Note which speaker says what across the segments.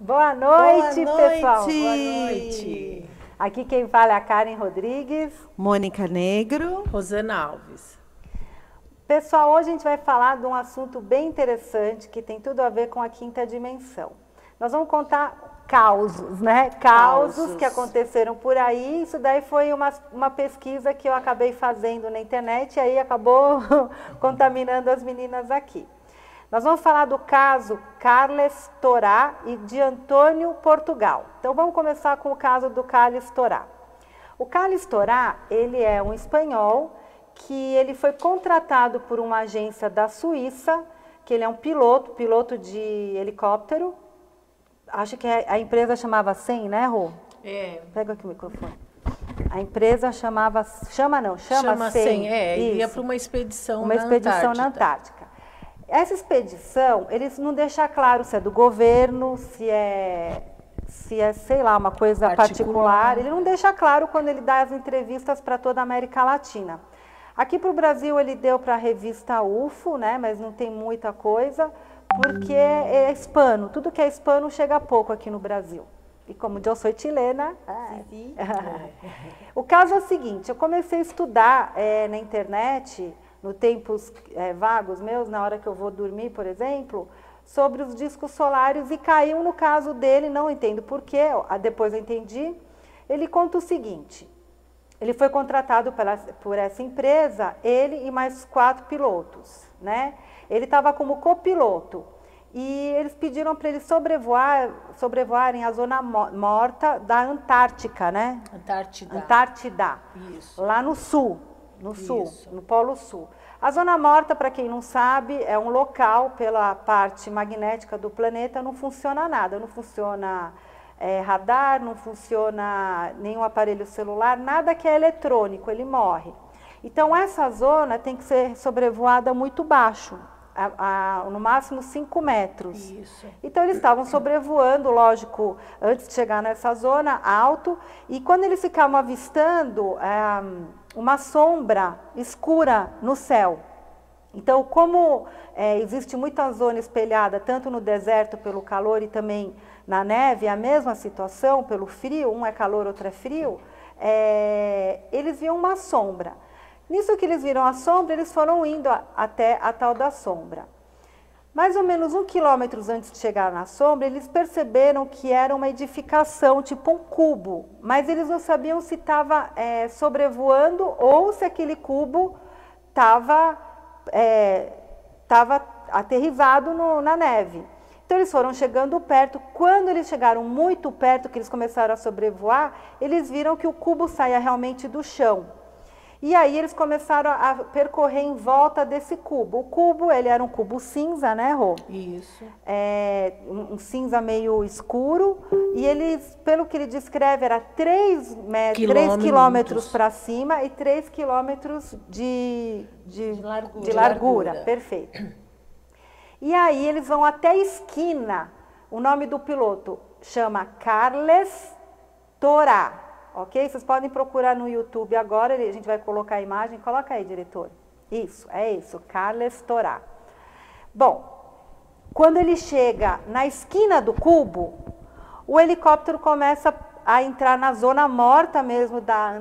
Speaker 1: Boa noite, pessoal.
Speaker 2: Boa noite.
Speaker 1: Aqui quem fala é a Karen Rodrigues.
Speaker 2: Mônica Negro.
Speaker 3: Rosana Alves.
Speaker 1: Pessoal, hoje a gente vai falar de um assunto bem interessante que tem tudo a ver com a quinta dimensão. Nós vamos contar causos, né? Causos que aconteceram por aí. Isso daí foi uma pesquisa que eu acabei fazendo na internet e aí acabou contaminando as meninas aqui. Nós vamos falar do caso Carles Torá e de Antônio Portugal. Então vamos começar com o caso do Carles Torá. O Carles Torá, ele é um espanhol que ele foi contratado por uma agência da Suíça, que ele é um piloto de helicóptero. Acho que a empresa chamava SEM, né, Rô?
Speaker 3: É.
Speaker 1: Pega aqui o microfone. A empresa chama SEM.
Speaker 3: Ele ia para uma expedição
Speaker 1: na Antártica. Essa expedição, eles não deixam claro se é do governo, se é, sei lá, uma coisa particular. Ele não deixa claro quando ele dá as entrevistas para toda a América Latina. Aqui para o Brasil ele deu para a revista UFO, né, mas não tem muita coisa, porque é hispano. Tudo que é hispano chega pouco aqui no Brasil. E como eu sou chilena... O caso é o seguinte, eu comecei a estudar na internet... no tempos vagos meus, na hora que eu vou dormir, por exemplo, sobre os discos solares e caiu no caso dele, não entendo porquê, depois eu entendi. Ele conta o seguinte, ele foi contratado por essa empresa, ele e mais 4 pilotos, né? Ele estava como copiloto e eles pediram para ele sobrevoarem a zona morta da Antártica, né? Antártida. Isso. Lá no sul. No Polo Sul. A Zona Morta, para quem não sabe, é um local, pela parte magnética do planeta, não funciona nada. Não funciona radar, não funciona nenhum aparelho celular, nada que é eletrônico, ele morre. Então, essa zona tem que ser sobrevoada muito baixo, no máximo 5 metros. Isso. Então, eles estavam sobrevoando, lógico, antes de chegar nessa zona, alto, e quando eles ficavam avistando... uma sombra escura no céu. Então, como existe muita zona espelhada, tanto no deserto pelo calor e também na neve, a mesma situação pelo frio, um é calor, outro é frio, eles viam uma sombra. Nisso que eles viram a sombra, eles foram indo até a tal da sombra. Mais ou menos 1 quilômetro antes de chegar na sombra, eles perceberam que era uma edificação, tipo um cubo, mas eles não sabiam se estava sobrevoando ou se aquele cubo estava aterrissado na neve. Então eles foram chegando perto, quando eles chegaram muito perto, que eles começaram a sobrevoar, eles viram que o cubo saía realmente do chão. E aí eles começaram a percorrer em volta desse cubo. O cubo, ele era um cubo cinza, né, Rô?
Speaker 3: Isso.
Speaker 1: Um cinza meio escuro. E eles, pelo que ele descreve, era 3 quilômetros para cima e 3 quilômetros de largura. Perfeito. E aí eles vão até a esquina. O nome do piloto chama Carles Torá. Ok? Vocês podem procurar no YouTube agora, a gente vai colocar a imagem. Coloca aí, diretor. Isso, Carles Torá. Bom, quando ele chega na esquina do cubo, o helicóptero começa a entrar na zona morta mesmo da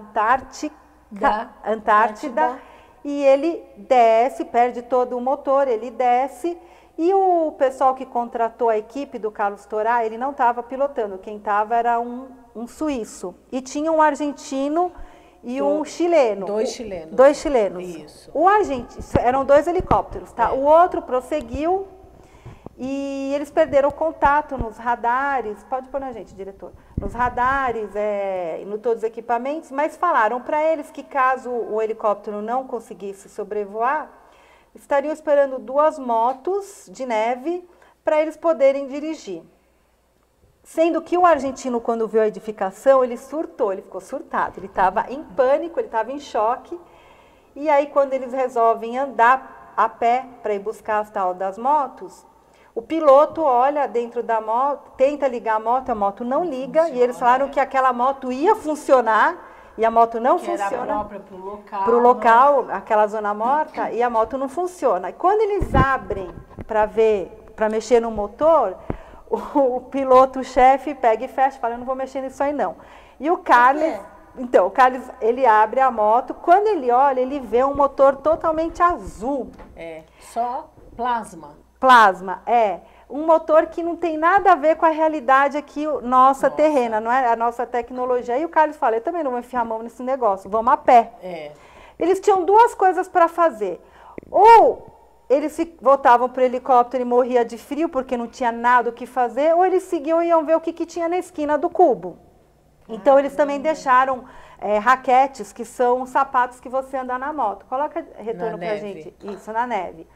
Speaker 1: Antártida, e ele desce, perde todo o motor, ele desce. E o pessoal que contratou a equipe do Carlos Torá, ele não estava pilotando, quem estava era um suíço. E tinha um argentino e um chileno.
Speaker 3: 2 chilenos.
Speaker 1: 2 chilenos.
Speaker 3: Isso.
Speaker 1: Eram 2 helicópteros, tá? O outro prosseguiu e eles perderam o contato nos radares. Pode pôr na gente, diretor. Nos radares, em todos os equipamentos, mas falaram para eles que caso o helicóptero não conseguisse sobrevoar, estariam esperando 2 motos de neve para eles poderem dirigir. Sendo que o argentino, quando viu a edificação, ele surtou, ele ficou surtado. Ele estava em pânico, ele estava em choque. E aí, quando eles resolvem andar a pé para ir buscar as tal das motos, o piloto olha dentro da moto, tenta ligar a moto não liga. Funciona, e eles falaram que aquela moto ia funcionar, e a moto não funciona.
Speaker 3: Era própria
Speaker 1: para o local, aquela zona morta, e a moto não funciona. E quando eles abrem para mexer no motor, o piloto-chefe pega e fecha, fala, eu não vou mexer nisso aí não. E o Carles, então, o Carles, ele abre a moto, quando ele olha, ele vê um motor totalmente azul.
Speaker 3: Só plasma.
Speaker 1: Plasma, um motor que não tem nada a ver com a realidade aqui, nossa terrena, não é a nossa tecnologia. Aí o Carlos fala, eu também não vou enfiar a mão nesse negócio, vamos a pé. Eles tinham duas coisas para fazer. Ou eles voltavam para o helicóptero e morria de frio, porque não tinha nada o que fazer, ou eles seguiam e iam ver o que tinha na esquina do cubo. Então, eles também deixaram raquetes, que são os sapatos que você anda na moto. Coloca retorno para a gente. Isso, na neve.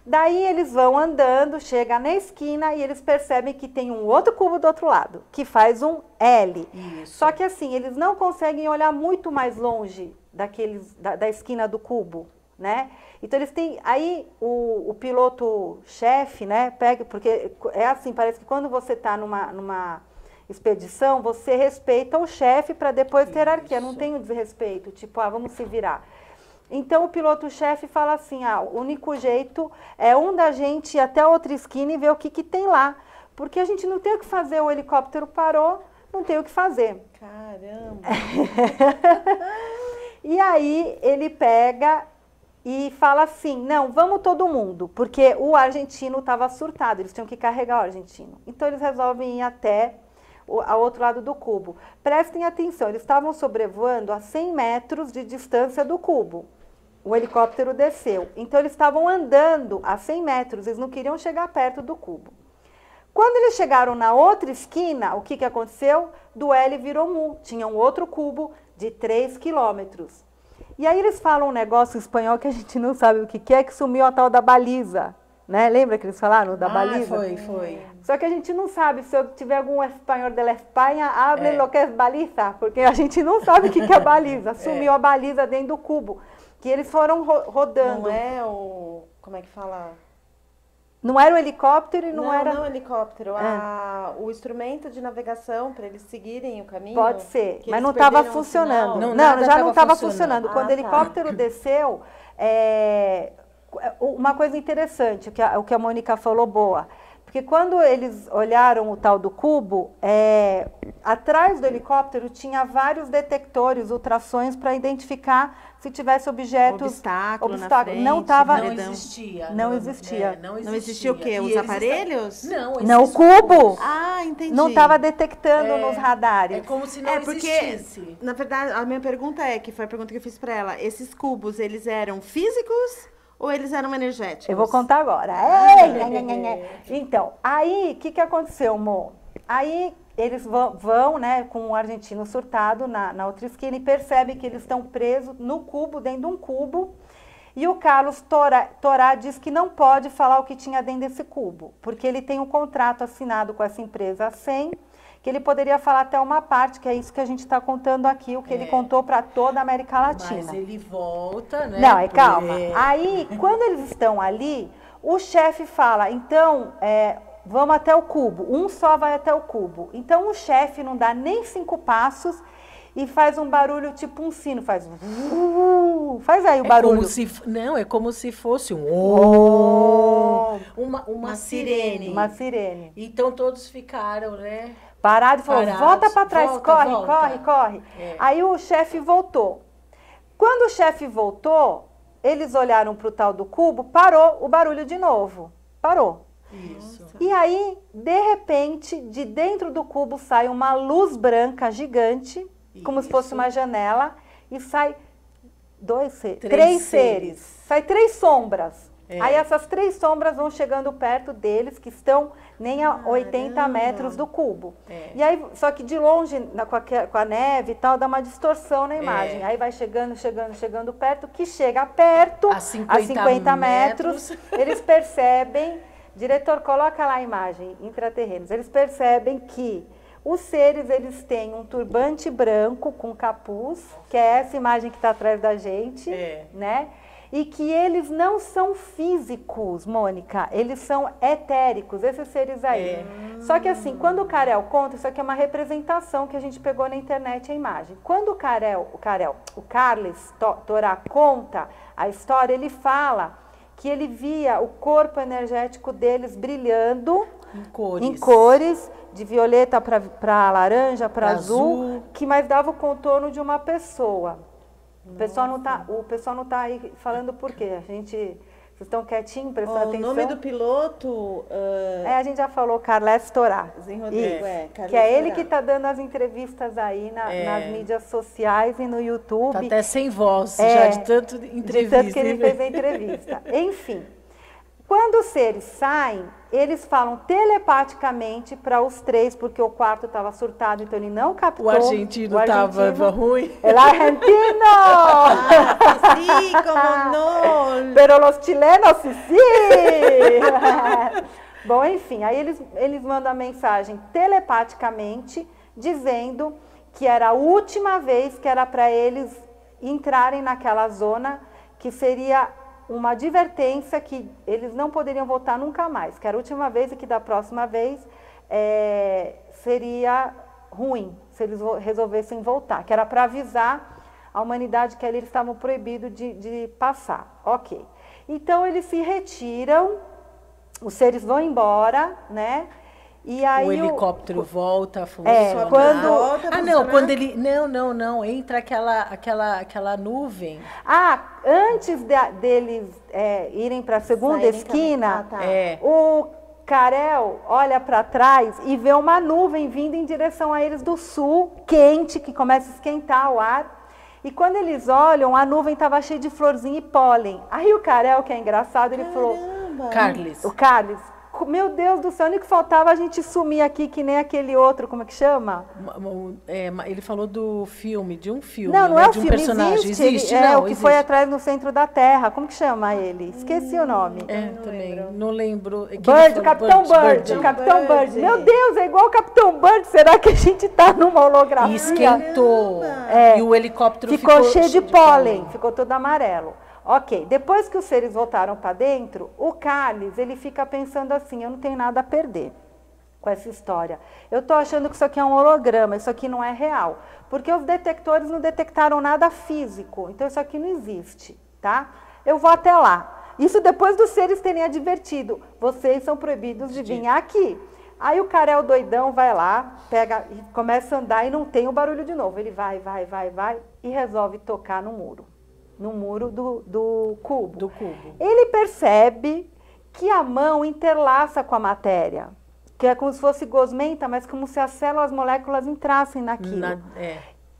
Speaker 1: Daí, eles vão andando, chega na esquina e eles percebem que tem um outro cubo do outro lado, que faz um L.
Speaker 3: Isso.
Speaker 1: Só que assim, eles não conseguem olhar muito mais longe da esquina do cubo, né? Então, eles têm... Aí, o piloto-chefe, né, pega... Porque é assim, parece que quando você está numa expedição, você respeita o chefe para depois ter hierarquia. Não tem o desrespeito, tipo, vamos se virar. Então, o piloto-chefe fala assim, o único jeito é da gente ir até a outra esquina e ver o que tem lá. Porque a gente não tem o que fazer, o helicóptero parou, não tem o que fazer.
Speaker 2: Caramba!
Speaker 1: E aí, ele pega e fala assim, não, vamos todo mundo, porque o argentino estava surtado, eles tinham que carregar o argentino. Então, eles resolvem ir até ao outro lado do cubo. Prestem atenção, eles estavam sobrevoando a 100 metros de distância do cubo. O helicóptero desceu. Então, eles estavam andando a 100 metros, eles não queriam chegar perto do cubo. Quando eles chegaram na outra esquina, o que aconteceu? Do L virou mu. Tinha um outro cubo de 3 quilômetros. E aí eles falam um negócio em espanhol que a gente não sabe o que é, que sumiu a tal da baliza. Né? Lembra que eles falaram da baliza?
Speaker 3: Foi.
Speaker 1: Só que a gente não sabe, se eu tiver algum espanhol da Espanha, hable lo que é baliza, porque a gente não sabe o que é baliza. Sumiu a baliza dentro do cubo, que eles foram rodando.
Speaker 2: Não é o... Como é que fala?
Speaker 1: Não era o helicóptero e não era...
Speaker 2: Não o helicóptero, o instrumento de navegação para eles seguirem o caminho.
Speaker 1: Pode ser, mas
Speaker 2: eles
Speaker 1: não estava
Speaker 2: perderam o
Speaker 1: funcionando.
Speaker 2: sinal.
Speaker 1: Não, já não estava funcionando. Quando o
Speaker 2: tá.
Speaker 1: helicóptero desceu, uma coisa interessante, o que a Mônica falou, boa. Porque quando eles olharam o tal do cubo, atrás do helicóptero tinha vários detectores, ultrassons, para identificar se tivesse objetos...
Speaker 2: Obstáculo na frente,
Speaker 1: não estava...
Speaker 3: Não existia.
Speaker 1: Não existia.
Speaker 3: Não existia.
Speaker 2: Não existia o quê?
Speaker 3: E
Speaker 2: Os
Speaker 3: eles
Speaker 2: aparelhos?
Speaker 1: Não, o cubo
Speaker 2: Entendi.
Speaker 1: não estava detectando nos radares.
Speaker 3: É como se não
Speaker 2: porque,
Speaker 3: existisse.
Speaker 2: na verdade, a minha pergunta que foi a pergunta que eu fiz para ela, esses cubos, eles eram físicos ou eles eram energéticos?
Speaker 1: Eu vou contar agora. Então, aí, o que aconteceu, Mo? Aí, eles vão, né, com o argentino surtado na outra esquina e percebem que eles estão presos no cubo, dentro de um cubo. E o Carlos Torá diz que não pode falar o que tinha dentro desse cubo, porque ele tem um contrato assinado com essa empresa 100, que ele poderia falar até uma parte, que é isso que a gente está contando aqui, o que ele contou para toda a América Latina.
Speaker 3: Mas ele volta, né?
Speaker 1: Não, calma. Aí, quando eles estão ali, o chefe fala, então, vamos até o cubo. Um só vai até o cubo. Então, o chefe não dá nem 5 passos e faz um barulho tipo um sino. Faz aí o barulho.
Speaker 3: É como se fosse uma sirene.
Speaker 1: Uma sirene.
Speaker 3: Então, todos ficaram, né?
Speaker 1: Parado e falou, volta para trás,
Speaker 3: volta.
Speaker 1: corre. Aí o chefe voltou. Quando o chefe voltou, eles olharam para o tal do cubo, parou o barulho de novo. Parou.
Speaker 3: Isso.
Speaker 1: E aí, de repente, de dentro do cubo sai uma luz branca gigante, como se fosse uma janela, e sai três seres. Sai 3 sombras. Aí essas 3 sombras vão chegando perto deles, que estão nem a 80 metros do cubo. E aí, só que de longe, com a neve e tal, dá uma distorção na imagem. Aí vai chegando perto, que chega perto, a 50 metros, eles percebem, diretor, coloca lá a imagem, intraterrenos, eles percebem que os seres, eles têm um turbante branco com capuz, que é essa imagem que está atrás da gente, né? E que eles não são físicos, Mônica, eles são etéricos, esses seres aí. Só que assim, quando o Karel conta, isso aqui é uma representação que a gente pegou na internet, a imagem. Quando o Carles Torá conta a história, ele fala que ele via o corpo energético deles brilhando em cores, de violeta para laranja, para azul, que mais dava o contorno de uma pessoa. O pessoal não tá aí falando por quê. Vocês estão quietinhos, prestando atenção?
Speaker 2: O nome do piloto...
Speaker 1: a gente já falou, Carles Torá. Que é ele que está dando as entrevistas aí nas mídias sociais e no YouTube.
Speaker 3: Tá até sem voz, já de tanto entrevista.
Speaker 1: De tanto que ele fez a entrevista. Enfim, quando os seres saem, eles falam telepaticamente para os três, porque o quarto estava surtado, então ele não captou.
Speaker 3: O argentino estava ruim.
Speaker 1: El argentino!
Speaker 2: Sí, como no!
Speaker 1: Pero los chilenos, sí! Bom, enfim, aí eles mandam a mensagem telepaticamente, dizendo que era a última vez que era para eles entrarem naquela zona, que seria uma advertência que eles não poderiam voltar nunca mais, que era a última vez e que da próxima vez seria ruim se eles resolvessem voltar, que era para avisar a humanidade que ali eles estavam proibidos de passar. Ok. Então eles se retiram, os seres vão embora, né? E aí
Speaker 3: o helicóptero volta a funcionar. Quando ele... Não. Entra aquela nuvem.
Speaker 1: Antes deles irem para a segunda esquina, o Karel olha para trás e vê uma nuvem vindo em direção a eles do sul, quente, que começa a esquentar o ar. E quando eles olham, a nuvem estava cheia de florzinha e pólen. Aí o Karel, que é engraçado, ele falou...
Speaker 3: Carles.
Speaker 1: O Carles. Meu Deus do céu, o único que faltava a gente sumir aqui, que nem aquele outro, como é que chama?
Speaker 3: Ele falou do filme, de um filme,
Speaker 1: não é o
Speaker 3: de um
Speaker 1: filme,
Speaker 3: personagem. Existe,
Speaker 1: o que foi atrás no centro da Terra, como que chama ele? Esqueci o nome.
Speaker 3: Não lembro.
Speaker 1: Capitão Bird. Meu Deus, é igual o Capitão Bird, será que a gente tá numa holografia?
Speaker 3: E esquentou, e o helicóptero
Speaker 1: ficou cheio de pólen, ficou todo amarelo. Ok, depois que os seres voltaram para dentro, o Carles, ele fica pensando assim, eu não tenho nada a perder com essa história. Eu estou achando que isso aqui é um holograma, isso aqui não é real. Porque os detectores não detectaram nada físico, então isso aqui não existe, tá? Eu vou até lá. Isso depois dos seres terem advertido, vocês são proibidos de vir aqui. Aí o Karel doidão vai lá, pega e começa a andar e não tem o barulho de novo. Ele vai e resolve tocar no muro. No muro do cubo. Ele percebe que a mão interlaça com a matéria, que é como se fosse gosmenta, mas como se as células, as moléculas entrassem naquilo.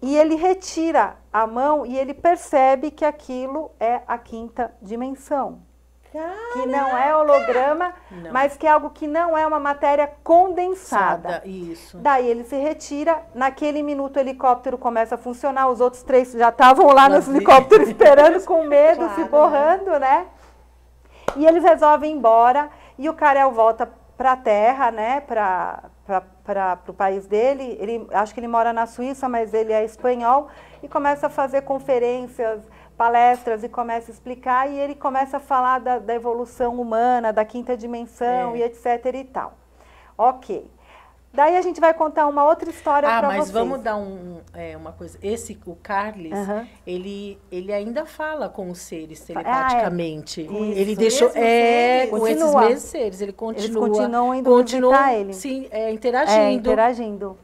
Speaker 1: E ele retira a mão e ele percebe que aquilo é a quinta dimensão. Que não é holograma, mas que é algo que não é uma matéria condensada.
Speaker 3: Isso.
Speaker 1: Daí ele se retira, naquele minuto o helicóptero começa a funcionar, os outros três já estavam lá no helicóptero esperando com medo, se borrando, né? E eles resolvem ir embora e o Karel volta para a Terra, né, para o país dele. Acho que ele mora na Suíça, mas ele é espanhol, e começa a fazer conferências, palestras, e começa a explicar, e ele começa a falar da evolução humana, da quinta dimensão, e etc e tal. Ok. Daí a gente vai contar uma outra história para vocês.
Speaker 3: Mas vamos dar uma coisa. O Carles, ele ainda fala com os seres telepaticamente. Ele deixou... com esses mesmos seres. Eles continuam
Speaker 1: indo visitar ele.
Speaker 3: Sim, interagindo.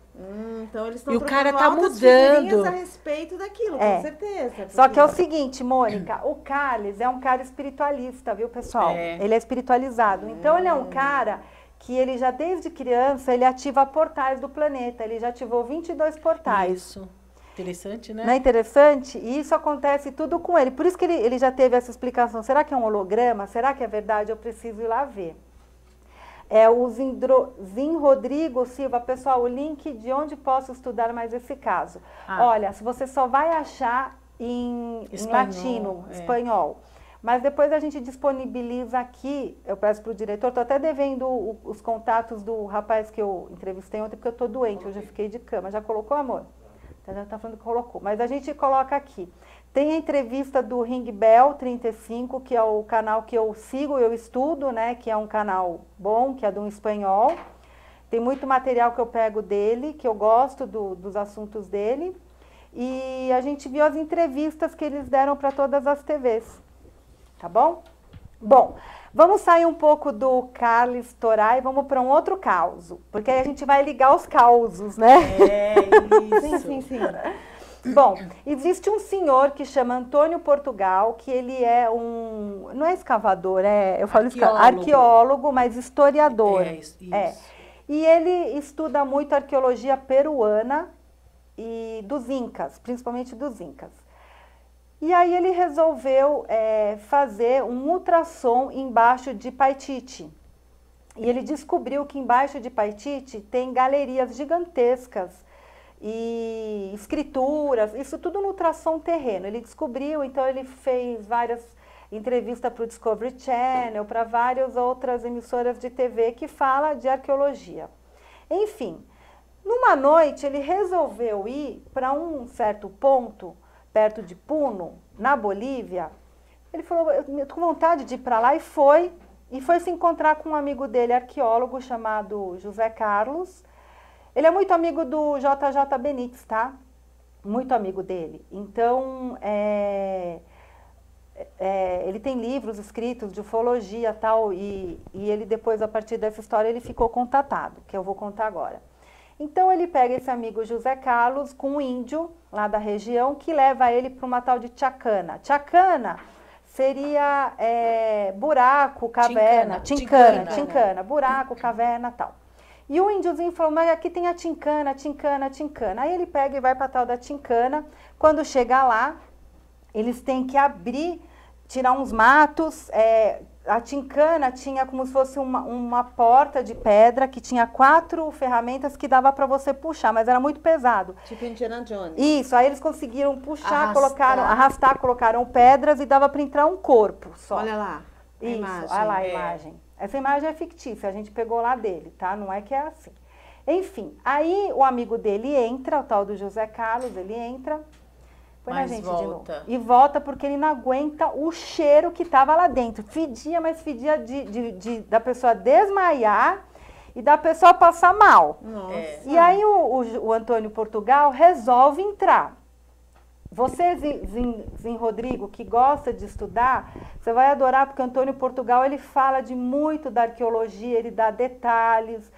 Speaker 2: Então eles estão
Speaker 3: e o cara tá mudando
Speaker 2: a respeito daquilo, com certeza.
Speaker 1: Só que é o seguinte, Mônica, o Carles é um cara espiritualista, viu, pessoal? Ele é espiritualizado. Então ele é um cara que ele já desde criança, ele ativa portais do planeta. Ele já ativou 22 portais.
Speaker 3: Isso. Interessante, né?
Speaker 1: Não é interessante? E isso acontece tudo com ele. Por isso que ele já teve essa explicação. Será que é um holograma? Será que é verdade? Eu preciso ir lá ver. É o Zin Rodrigo Silva. Pessoal, o link de onde posso estudar mais esse caso. Olha, você só vai achar em latino, espanhol. Mas depois a gente disponibiliza aqui, eu peço para o diretor, estou até devendo os contatos do rapaz que eu entrevistei ontem, porque eu estou doente, hoje eu fiquei de cama. Já colocou, amor? Já está falando que colocou. Mas a gente coloca aqui. Tem a entrevista do Ring Bell 35, que é o canal que eu sigo, eu estudo, né? Que é um canal bom, que é de um espanhol. Tem muito material que eu pego dele, que eu gosto dos assuntos dele. E a gente viu as entrevistas que eles deram para todas as TVs. Tá bom? Bom, vamos sair um pouco do Carles Torá e vamos para um outro caos, porque aí a gente vai ligar os causos, né?
Speaker 3: É, isso.
Speaker 2: Sim.
Speaker 1: Bom, existe um senhor que chama Antônio Portugal, que ele é não é escavador, eu falo arqueólogo, mas historiador.
Speaker 3: Isso.
Speaker 1: E ele estuda muito arqueologia peruana e dos Incas, principalmente dos Incas. E aí ele resolveu fazer um ultrassom embaixo de Paititi. E ele descobriu que embaixo de Paititi tem galerias gigantescas e escrituras, isso tudo no ultrassom terreno. Ele descobriu, então ele fez várias entrevistas para o Discovery Channel, para várias outras emissoras de TV que falam de arqueologia. Enfim, numa noite ele resolveu ir para um certo ponto, perto de Puno, na Bolívia. Ele falou, eu estou com vontade de ir para lá, e foi se encontrar com um amigo dele, arqueólogo, chamado José Carlos. Ele é muito amigo do JJ Benítez, tá? Muito amigo dele. Então, ele tem livros escritos de ufologia e tal, e ele depois, a partir dessa história, ele ficou contatado, que eu vou contar agora. Então, ele pega esse amigo José Carlos com um índio lá da região que leva ele para uma tal de Chacana. Chacana seria buraco, caverna, tincana, buraco, caverna e tal. E o índiozinho falou, mas aqui tem a tincana. Aí ele pega e vai para a tal da tincana. Quando chega lá, eles têm que tirar uns matos. A tincana tinha como se fosse uma porta de pedra que tinha 4 ferramentas que dava para você puxar, mas era muito pesado.
Speaker 2: Tipo Indiana Jones.
Speaker 1: Isso, aí eles conseguiram puxar, arrastar, colocaram pedras e dava para entrar um corpo só.
Speaker 2: Olha lá.
Speaker 1: Isso, olha lá a imagem. Essa imagem é fictícia, a gente pegou lá dele, tá? Não é que é assim. Enfim, aí o amigo dele entra, o tal do José Carlos, ele entra, põe na gente de novo. E volta porque ele não aguenta o cheiro que tava lá dentro. Fedia, mas fedia da pessoa desmaiar e da pessoa passar mal.
Speaker 2: Nossa.
Speaker 1: E aí o Antônio Portugal resolve entrar. Você, Zin Rodrigo, que gosta de estudar, você vai adorar, porque o Antônio Portugal ele fala muito da arqueologia, ele dá detalhes,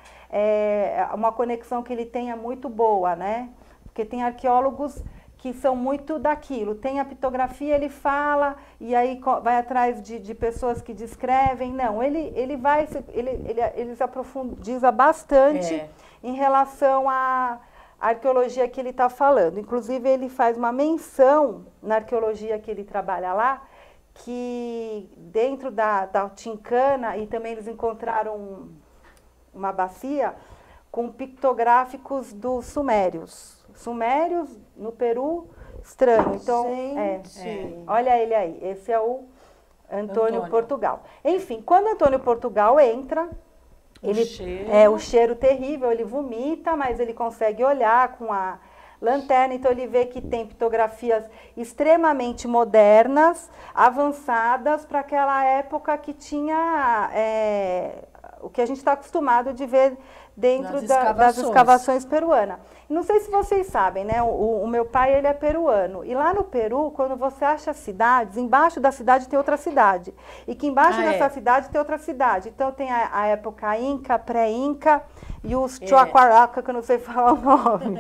Speaker 1: uma conexão que ele tem é muito boa, né? Porque tem arqueólogos que são muito daquilo, tem a pitografia, ele fala, e aí vai atrás de pessoas que descrevem. Não, ele se aprofundiza bastante em relação à arqueologia que ele está falando. Inclusive, ele faz uma menção na arqueologia que ele trabalha lá, que dentro da tincana, e também eles encontraram uma bacia com pictográficos dos sumérios. Sumérios, no Peru, estranho. Então, olha ele aí, esse é o Antônio Portugal. Enfim, quando Antônio Portugal entra, o cheiro terrível, ele vomita, mas ele consegue olhar com a lanterna, então ele vê que tem pictografias extremamente modernas, avançadas para aquela época que tinha o que a gente está acostumado de ver dentro das escavações peruanas. Não sei se vocês sabem, né? O meu pai, ele é peruano. E lá no Peru, quando você acha cidades, embaixo da cidade tem outra cidade. E que embaixo dessa cidade tem outra cidade. Então tem a época Inca, pré-Inca e os Chuaquaraca, que eu não sei falar o nome.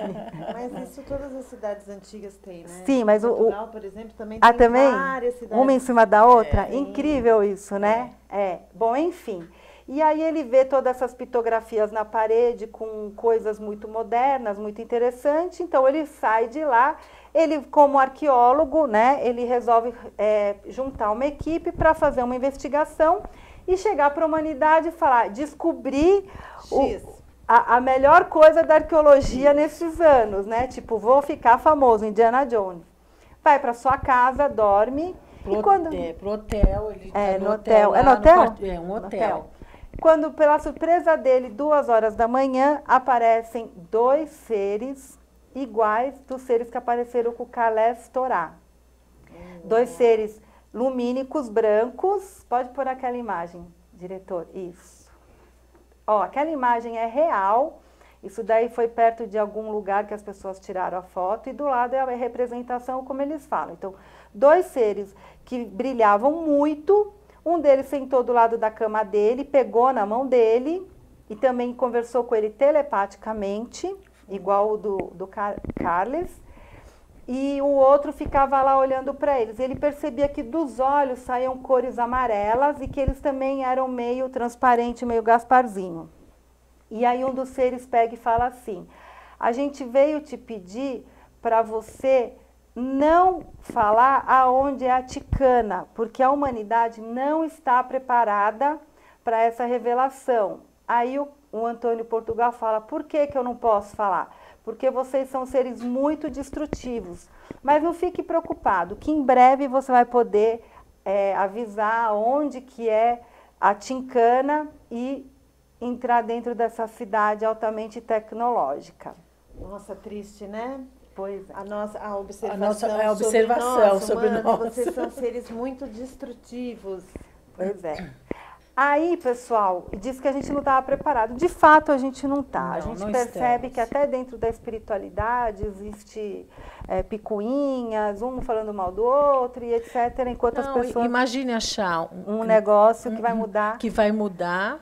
Speaker 2: Mas isso todas as cidades antigas têm, né?
Speaker 1: Sim, mas
Speaker 2: Portugal, por exemplo, também tem várias cidades.
Speaker 1: Uma em cima da outra? Incrível isso, né? Bom, enfim. E aí ele vê todas essas pictografias na parede com coisas muito modernas, muito interessantes. Então ele sai de lá, ele como arqueólogo, né, ele resolve juntar uma equipe para fazer uma investigação e chegar para a humanidade e falar, descobrir a melhor coisa da arqueologia nesses anos, né? Tipo, vou ficar famoso, Indiana Jones. Vai para sua casa, dorme.
Speaker 3: Pro hotel, ele
Speaker 1: no hotel. É no hotel?
Speaker 3: Um hotel.
Speaker 1: Quando, pela surpresa dele, 2 horas da manhã, aparecem 2 seres iguais dos seres que apareceram com o Carles Torá. 2 seres lumínicos, brancos. Pode pôr aquela imagem, diretor. Isso. Ó, aquela imagem é real. Isso daí foi perto de algum lugar que as pessoas tiraram a foto. E do lado é a representação, como eles falam. Então, 2 seres que brilhavam muito. Um deles sentou do lado da cama dele, pegou na mão dele e também conversou com ele telepaticamente, igual o do Carles. E o outro ficava lá olhando para eles. Ele percebia que dos olhos saíam cores amarelas e que eles também eram meio transparente, meio Gasparzinho. E aí um dos seres pega e fala assim: a gente veio te pedir para você não falar aonde é a Ticana, porque a humanidade não está preparada para essa revelação. Aí o Antônio Portugal fala: por que eu não posso falar? Porque vocês são seres muito destrutivos. Mas não fique preocupado, que em breve você vai poder avisar onde que é a Ticana e entrar dentro dessa cidade altamente tecnológica.
Speaker 2: Nossa, triste, né?
Speaker 1: Pois é.
Speaker 2: A observação,
Speaker 3: sobre nós.
Speaker 2: Vocês são seres muito destrutivos.
Speaker 1: Pois é. Aí, pessoal, diz que a gente não estava preparado. De fato, a gente não está. A gente percebe que até dentro da espiritualidade existe picuinhas, um falando mal do outro e etc. Enquanto as pessoas...
Speaker 3: Imagine achar
Speaker 1: um negócio que vai mudar.
Speaker 3: Que vai mudar.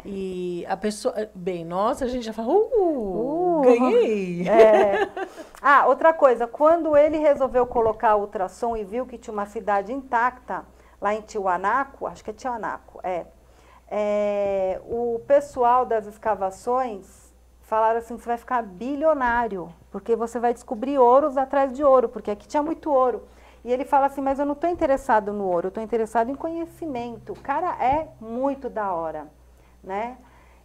Speaker 3: E a pessoa... Bem, nossa, a gente já fala, ganhei!
Speaker 1: Outra coisa, quando ele resolveu colocar ultrassom e viu que tinha uma cidade intacta, lá em Tiwanaku, acho que é Tiwanaku, o pessoal das escavações falaram assim: você vai ficar bilionário, porque você vai descobrir ouros atrás de ouro, porque aqui tinha muito ouro. E ele fala assim: mas eu não estou interessado no ouro, eu estou interessado em conhecimento. O cara é muito da hora, né?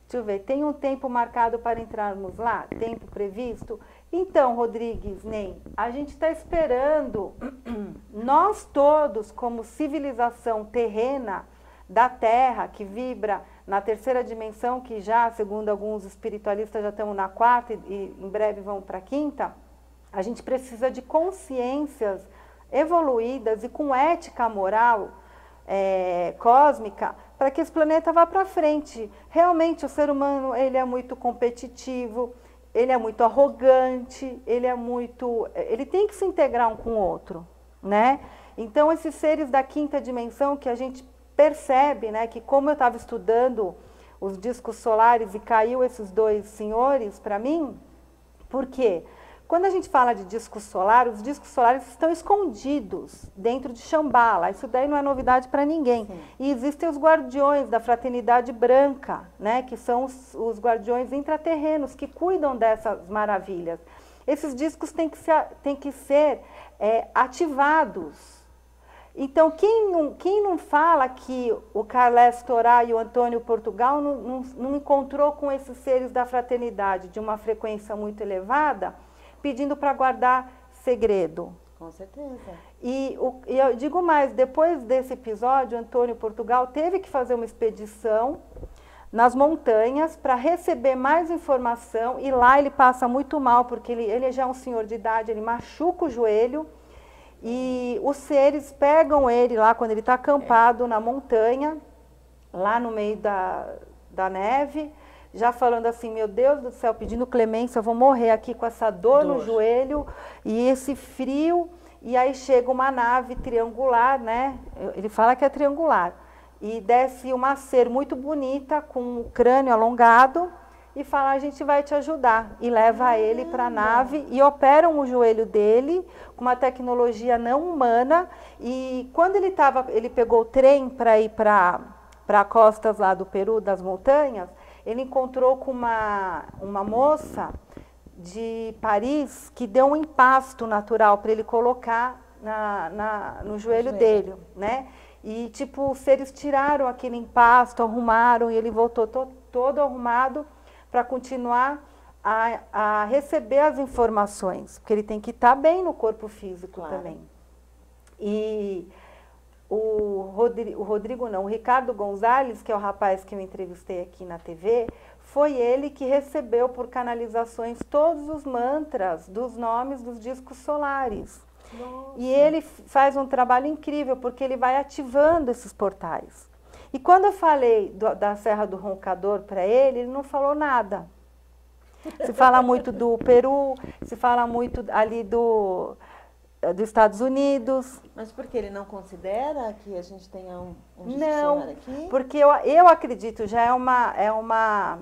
Speaker 1: Deixa eu ver, tem um tempo marcado para entrarmos lá? Tempo previsto? Então, Rodrigues, Ney, a gente está esperando, nós todos, como civilização terrena da Terra, que vibra na terceira dimensão, que já, segundo alguns espiritualistas, já estamos na quarta e em breve vamos para a quinta, a gente precisa de consciências evoluídas e com ética moral cósmica, para que esse planeta vá para frente. Realmente, o ser humano, ele é muito competitivo, ele é muito arrogante, ele tem que se integrar um com o outro, né? Então, esses seres da quinta dimensão, que a gente percebe, né, que como eu estava estudando os discos solares e caiu esses dois senhores para mim, por quê? Quando a gente fala de disco solar, os discos solares estão escondidos dentro de Shambhala. Isso daí não é novidade para ninguém. Sim. E existem os guardiões da fraternidade branca, né, que são os guardiões intraterrenos, que cuidam dessas maravilhas. Esses discos têm que ser ativados. Então, quem não fala que o Carles Torá e o Antônio Portugal não encontrou com esses seres da fraternidade de uma frequência muito elevada, pedindo para guardar segredo?
Speaker 2: Com certeza.
Speaker 1: E eu digo mais, depois desse episódio, Antônio Portugal teve que fazer uma expedição nas montanhas para receber mais informação, e lá ele passa muito mal, porque ele já é um senhor de idade, ele machuca o joelho, e os seres pegam ele lá quando ele está acampado na montanha, lá no meio da neve, já falando assim: meu Deus do céu, pedindo clemência, eu vou morrer aqui com essa dor no joelho e esse frio. E aí chega uma nave triangular, né? Ele fala que é triangular. E desce uma ser muito bonita, com o crânio alongado, e fala: a gente vai te ajudar. E leva ele para a nave e operam o joelho dele com uma tecnologia não humana. E quando ele pegou o trem para ir para costas lá do Peru, das montanhas, ele encontrou com uma moça de Paris que deu um empasto natural para ele colocar no joelho dele, né? E, tipo, os seres tiraram aquele empasto, arrumaram, e ele voltou todo arrumado para continuar a receber as informações, porque ele tem que estar bem no corpo físico, claro, também. E o Ricardo Gonzalez, que é o rapaz que eu entrevistei aqui na TV, foi ele que recebeu por canalizações todos os mantras dos nomes dos discos solares. Nossa. E ele faz um trabalho incrível, porque ele vai ativando esses portais. E quando eu falei da Serra do Roncador para ele não falou nada. Se fala muito do Peru, se fala muito ali dos Estados Unidos.
Speaker 2: Mas por que ele não considera que a gente tenha um disco solar aqui?
Speaker 1: Não, porque eu acredito, já é uma,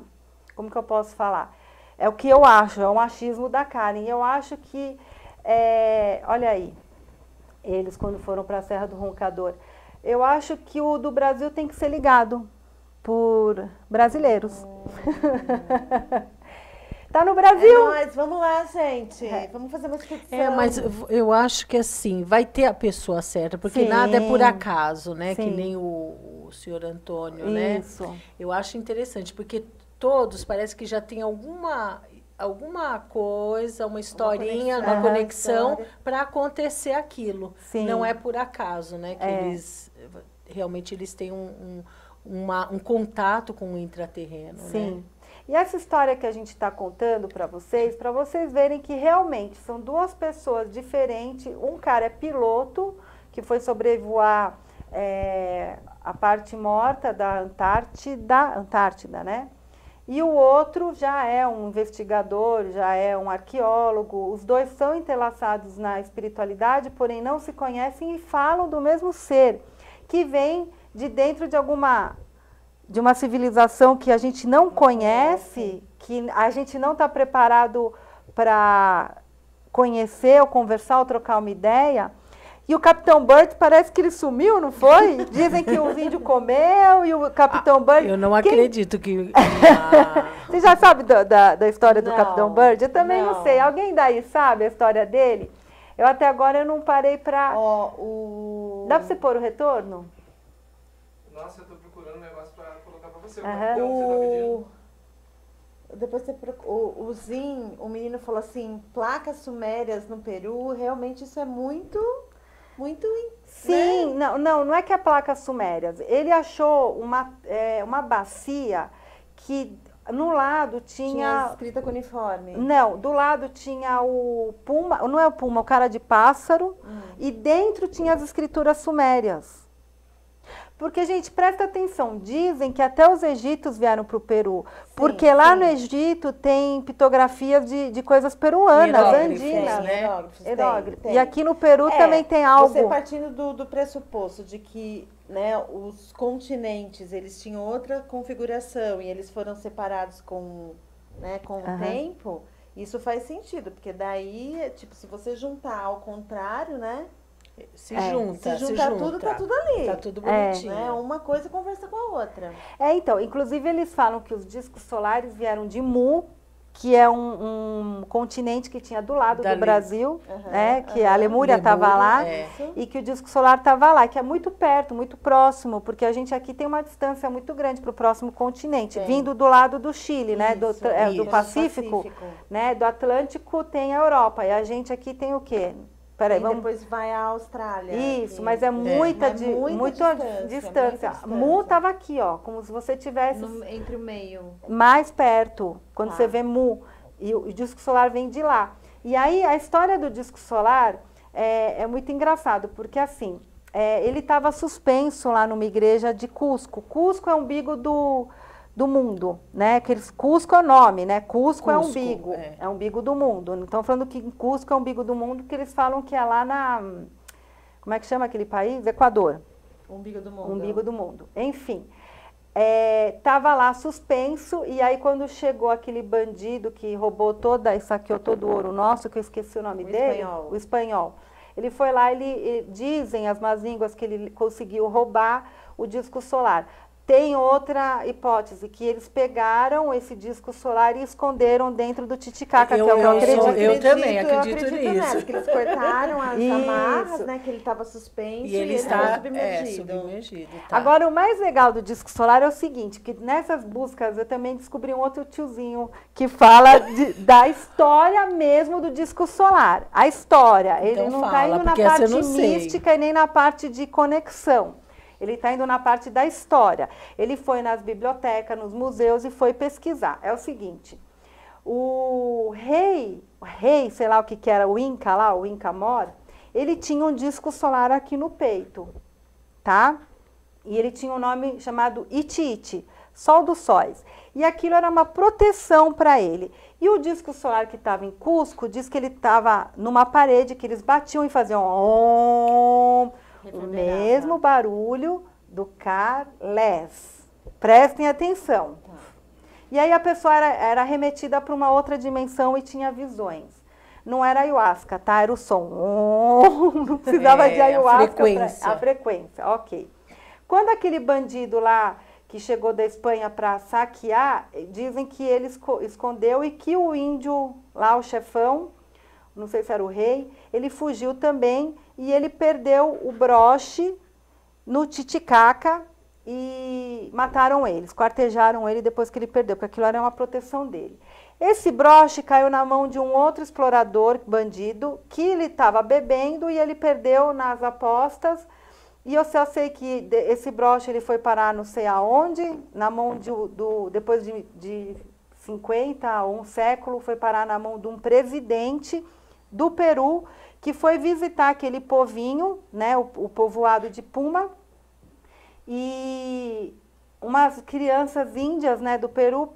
Speaker 1: como que eu posso falar? É o que eu acho, é um achismo da Karen. Eu acho que, olha aí, eles quando foram para a Serra do Roncador, eu acho que o do Brasil tem que ser ligado por brasileiros. Tá no Brasil.
Speaker 2: Mas vamos lá, gente. Vamos fazer uma expedição.
Speaker 3: Mas eu acho que assim, vai ter a pessoa certa, porque nada é por acaso, né? Sim. Que nem o senhor Antônio,
Speaker 1: Isso.
Speaker 3: né? Eu acho interessante, porque todos parece que já tem alguma coisa, uma historinha, uma conexão para acontecer aquilo.
Speaker 1: Sim.
Speaker 3: Não é por acaso, né? Que eles realmente têm um contato com o intraterreno.
Speaker 1: Sim.
Speaker 3: Né?
Speaker 1: E essa história que a gente está contando para vocês verem que realmente são duas pessoas diferentes. Um cara é piloto, que foi sobrevoar a parte morta da Antártida, né? E o outro já é um investigador, já é um arqueólogo. Os dois são entrelaçados na espiritualidade, porém não se conhecem e falam do mesmo ser, que vem de dentro de uma civilização que a gente não conhece, que a gente não está preparado para conhecer, ou conversar, ou trocar uma ideia. E o Capitão Burt parece que ele sumiu, não foi? Dizem que os índios comeu e o Capitão Burt...
Speaker 3: Eu não acredito que...
Speaker 1: Você já sabe da história do Capitão Burt? Eu também não sei. Alguém daí sabe a história dele? Eu até agora eu não parei para... Dá para você pôr o retorno?
Speaker 4: Nossa, eu tô procurando um negócio pra colocar pra você.
Speaker 2: Depois você o Zin, o menino falou assim, placas sumérias no Peru, realmente isso é muito...
Speaker 1: Sim, né? não é que é placas sumérias. Ele achou uma bacia que no lado tinha
Speaker 2: escrita com uniforme.
Speaker 1: Não, do lado tinha o puma, não é o puma, o cara de pássaro, e dentro tinha as escrituras sumérias. Porque, gente, presta atenção, dizem que até os egípcios vieram para o Peru, porque lá no Egito tem pitografias de coisas peruanas, andinas.
Speaker 2: Hieróglifos.
Speaker 1: E aqui no Peru também tem algo.
Speaker 2: Você partindo do pressuposto de que, né, os continentes, eles tinham outra configuração e eles foram separados com o tempo, isso faz sentido, porque daí, tipo, se você juntar ao contrário, né?
Speaker 3: Se junta
Speaker 2: tudo, tá tudo ali.
Speaker 3: Tá tudo bonitinho.
Speaker 2: Né? Uma coisa conversa com a outra.
Speaker 1: Então, inclusive eles falam que os discos solares vieram de Mu, que é um continente que tinha do lado do Brasil, né? Que a Lemúria estava lá, e que o disco solar estava lá, que é muito perto, muito próximo, porque a gente aqui tem uma distância muito grande para o próximo continente, vindo do lado do Chile, né? Do Pacífico, né? Do Atlântico tem a Europa, e a gente aqui tem o quê?
Speaker 2: Peraí, depois vai à Austrália.
Speaker 1: Isso, mas é muita distância. Mu estava aqui, ó, como se você tivesse...
Speaker 2: entre o meio.
Speaker 1: Mais perto, quando você vê Mu. E o disco solar vem de lá. E aí, a história do disco solar é muito engraçado, porque assim, ele estava suspenso lá numa igreja de Cusco. Cusco é o umbigo do mundo, né? Cusco é o nome, né? Cusco é umbigo, é umbigo do mundo. Não estão falando que Cusco é umbigo do mundo, porque eles falam que é lá como é que chama aquele país? Equador.
Speaker 2: Umbigo do mundo.
Speaker 1: Umbigo do mundo. Enfim, estava lá suspenso, e aí quando chegou aquele bandido que roubou e saqueou todo o ouro nosso, que eu esqueci o nome dele, o espanhol. Ele foi lá, dizem as más línguas que ele conseguiu roubar o disco solar. Tem outra hipótese, que eles pegaram esse disco solar e esconderam dentro do Titicaca, que é o que eu acredito.
Speaker 3: Eu também acredito nisso.
Speaker 2: Né? Que eles cortaram as amarras, né? Que ele estava suspenso e ele está submergido.
Speaker 1: Tá. Agora, o mais legal do disco solar é o seguinte, que nessas buscas eu também descobri um outro tiozinho que fala da história mesmo do disco solar. A história. Então, ele não está indo na parte mística e nem na parte de conexão. Ele está indo na parte da história. Ele foi nas bibliotecas, nos museus e foi pesquisar. É o seguinte, o rei, sei lá o que era, o Inca lá, o Inca Mor, ele tinha um disco solar aqui no peito, tá? E ele tinha um nome chamado Iti-Iti, Sol dos Sóis. E aquilo era uma proteção para ele. E o disco solar que estava em Cusco, diz que ele estava numa parede, que eles batiam e faziam o mesmo barulho do Carles. Prestem atenção. Tá. E aí a pessoa era remetida para uma outra dimensão e tinha visões. Não era ayahuasca, tá? Era o som. Não precisava de ayahuasca. A frequência, ok. Quando aquele bandido lá, que chegou da Espanha para saquear, dizem que ele escondeu e que o índio, lá o chefão, não sei se era o rei, ele fugiu também e ele perdeu o broche no Titicaca e mataram ele, esquartejaram ele depois que ele perdeu, porque aquilo era uma proteção dele. Esse broche caiu na mão de um outro explorador, bandido, que ele estava bebendo e ele perdeu nas apostas. E eu só sei que esse broche ele foi parar não sei aonde, na mão depois de 50 ou um século, foi parar na mão de um presidente do Peru, que foi visitar aquele povinho, né, o povoado de Puma, e umas crianças índias, né, do Peru,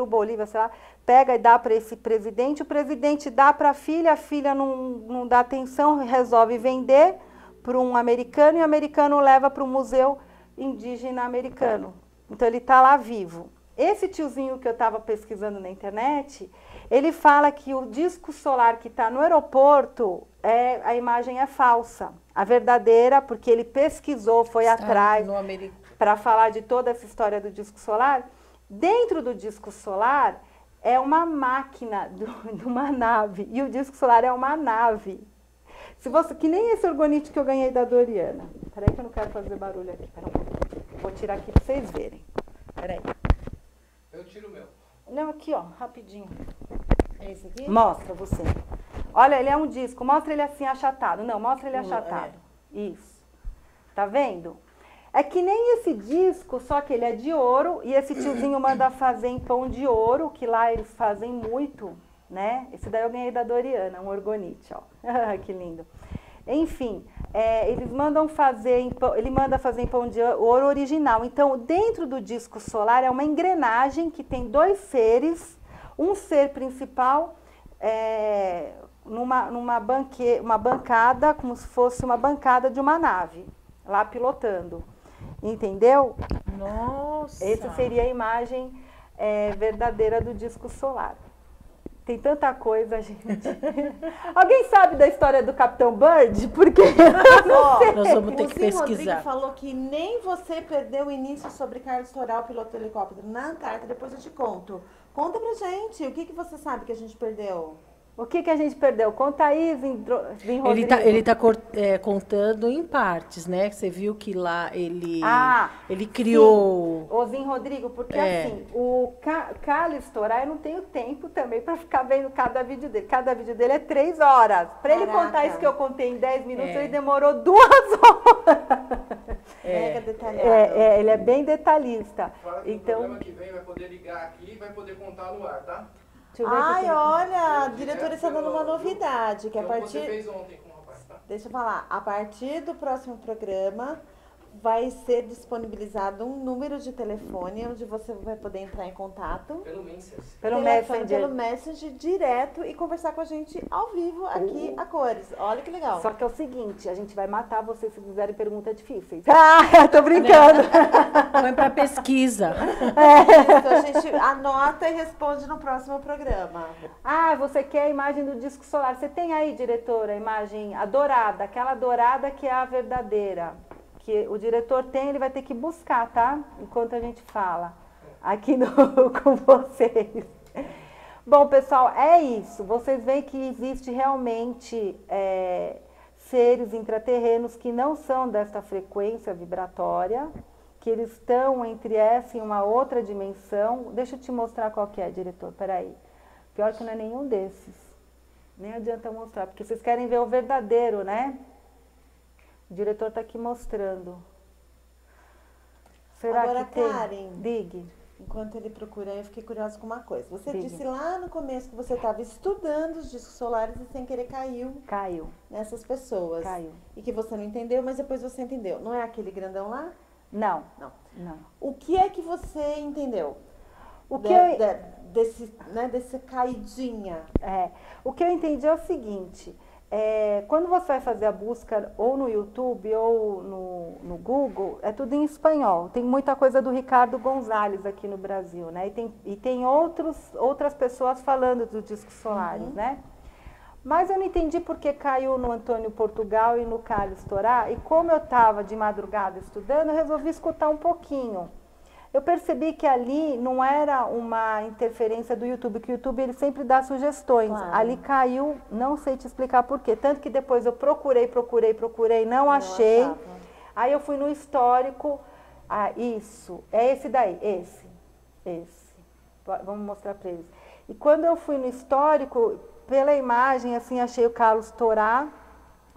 Speaker 1: Bolívia, sei lá, pega e dá para esse presidente, o presidente dá para a filha não dá atenção, resolve vender para um americano, e o americano leva para o museu indígena americano. Então, ele está lá vivo. Esse tiozinho que eu estava pesquisando na internet, ele fala que o disco solar que está no aeroporto, a imagem é falsa. A verdadeira, porque ele pesquisou, foi atrás para falar de toda essa história do disco solar. Dentro do disco solar é uma máquina de uma nave, e o disco solar é uma nave. Que nem esse orgonite que eu ganhei da Doriana. Peraí que eu não quero fazer barulho aqui. Vou tirar aqui para vocês verem. Peraí.
Speaker 4: Eu tiro o meu.
Speaker 1: Não, aqui, ó, rapidinho.
Speaker 2: É esse aqui?
Speaker 1: Mostra você. Olha, ele é um disco. Mostra ele assim, achatado. Não, mostra ele achatado. Isso. Tá vendo? É que nem esse disco, só que ele é de ouro. E esse tiozinho manda fazer em pão de ouro, que lá eles fazem muito, né? Esse daí eu ganhei da Doriana, um orgonite, ó. Que lindo. Enfim, eles mandam fazer, ele manda fazer em pão de ouro original. Então, dentro do disco solar é uma engrenagem que tem dois seres, um ser principal uma bancada, como se fosse uma bancada de uma nave, lá pilotando. Entendeu?
Speaker 3: Nossa!
Speaker 1: Essa seria a imagem verdadeira do disco solar. Tem tanta coisa, gente. Alguém sabe da história do Capitão Bird? Porque
Speaker 3: nós vamos ter que pesquisar. O
Speaker 2: Rodrigo falou que nem você perdeu o início sobre Carlos Toral, piloto do helicóptero na Antártida. Depois eu te conto. Conta pra gente, o que você sabe que a gente perdeu?
Speaker 1: O que a gente perdeu? Conta aí, Rodrigo.
Speaker 3: Ele tá contando em partes, né? Você viu que lá ele criou...
Speaker 1: Ô, Zin Rodrigo, porque assim, o Carlos Toral, eu não tenho tempo também para ficar vendo cada vídeo dele. Cada vídeo dele é 3 horas. Para ele contar isso que eu contei em 10 minutos, ele demorou 2 horas.
Speaker 2: Mega detalhado.
Speaker 1: Ele é bem detalhista.
Speaker 4: Então, no programa que vem vai poder ligar aqui e vai poder contar no ar, tá?
Speaker 2: Ai, olha, a diretora está dando uma novidade, que a partir...
Speaker 4: Você fez ontem com o rapaz, tá?
Speaker 2: Deixa eu falar, a partir do próximo programa vai ser disponibilizado um número de telefone onde você vai poder entrar em contato.
Speaker 4: Pelo Messenger.
Speaker 2: Pelo Messenger direto e conversar com a gente ao vivo aqui a cores. Olha que legal.
Speaker 1: Só que é o seguinte, a gente vai matar vocês se fizerem perguntas difíceis. Ah, tô brincando.
Speaker 3: Põe pra pesquisa.
Speaker 2: Isso, a gente anota e responde no próximo programa.
Speaker 1: Ah, você quer a imagem do disco solar. Você tem aí, diretora, a imagem, a dourada, aquela dourada que é a verdadeira. Que o diretor tem, ele vai ter que buscar, tá? Enquanto a gente fala aqui com vocês. Bom, pessoal, é isso. Vocês veem que existe realmente seres intraterrenos que não são desta frequência vibratória, que eles estão entre essa e uma outra dimensão. Deixa eu te mostrar qual que é, diretor, peraí. Pior que não é nenhum desses. Nem adianta mostrar, porque vocês querem ver o verdadeiro, né? O diretor está aqui mostrando. Será
Speaker 2: agora,
Speaker 1: que tem?
Speaker 2: Karen,
Speaker 1: Diga.
Speaker 2: Enquanto ele procura, eu fiquei curiosa com uma coisa. Você
Speaker 1: Diga.
Speaker 2: disse lá no começo que você estava estudando os discos solares e sem querer
Speaker 1: Caiu.
Speaker 2: Nessas pessoas.
Speaker 1: Caiu.
Speaker 2: E que você não entendeu, mas depois você entendeu. Não é aquele grandão lá?
Speaker 1: Não.
Speaker 2: O que é que você entendeu? dessa caidinha?
Speaker 1: O que eu entendi é o seguinte, quando você vai fazer a busca ou no YouTube ou no Google, é tudo em espanhol. Tem muita coisa do Ricardo Gonzalez aqui no Brasil, né? E tem outras pessoas falando dos discos solares, né? Mas eu não entendi porque caiu no Antônio Portugal e no Carlos Torá. E como eu estava de madrugada estudando, eu resolvi escutar um pouquinho. Eu percebi que ali não era uma interferência do YouTube, que o YouTube ele sempre dá sugestões. Claro. Ali caiu, não sei te explicar por quê. Tanto que depois eu procurei, não achei. Achava. Aí eu fui no histórico. Isso, é esse daí, esse. Vamos mostrar para eles. E quando eu fui no histórico, pela imagem, assim, achei o Carlos Torá,